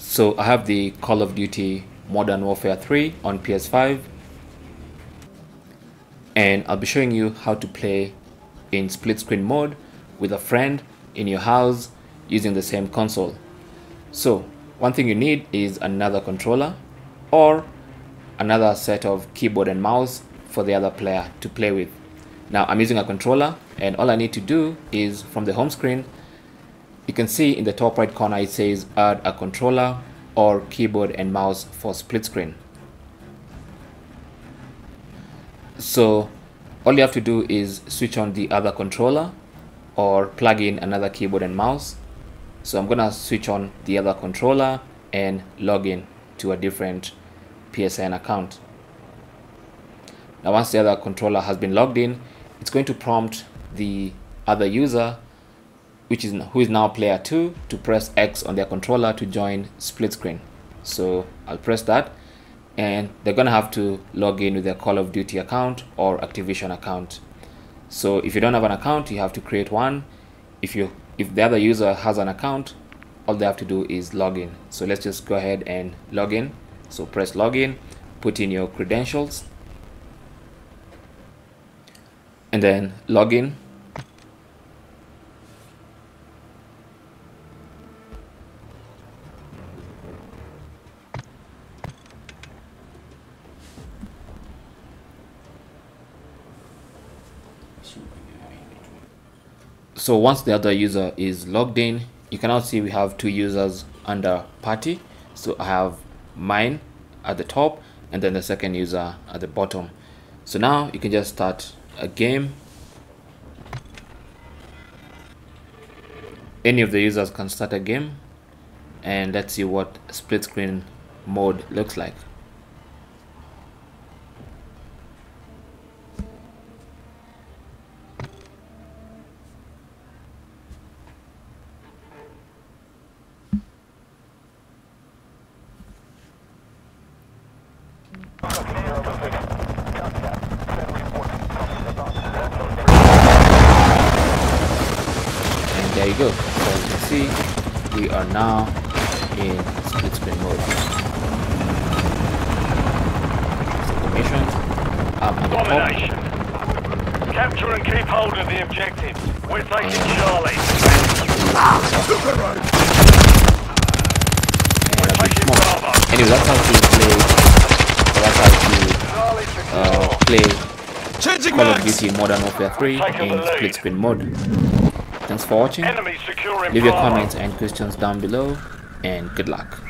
So I have the Call of Duty Modern Warfare 3 on PS5, and I'll be showing you how to play in split screen mode with a friend in your house using the same console. So one thing you need is another controller or another set of keyboard and mouse for the other player to play with. Now I'm using a controller, and all I need to do is from the home screen, you can see in the top right corner it says add a controller or keyboard and mouse for split screen. So all you have to do is switch on the other controller or plug in another keyboard and mouse. So I'm gonna switch on the other controller and log in to a different PSN account. Now once the other controller has been logged in, it's going to prompt the other user, who is now player 2, to press X on their controller to join split screen. So I'll press that, and they're gonna have to log in with their Call of Duty account or Activision account. So if you don't have an account, you have to create one. If the other user has an account, all they have to do is log in. So let's just go ahead and log in. So press login, put in your credentials, and then log in. So once the other user is logged in, you can now see we have two users under party. So I have mine at the top and then the second user at the bottom. So now you can just start a game. Any of the users can start a game, and let's see what split screen mode looks like. There you go. So as you can see, we are now in split screen mode. Domination. Domination. Capture and keep hold of the objective. We're taking Charlie. Anyway, that's how to play. Call of Duty Modern Warfare 3 in split screen mode. Thanks for watching. Leave your comments and questions down below, and good luck.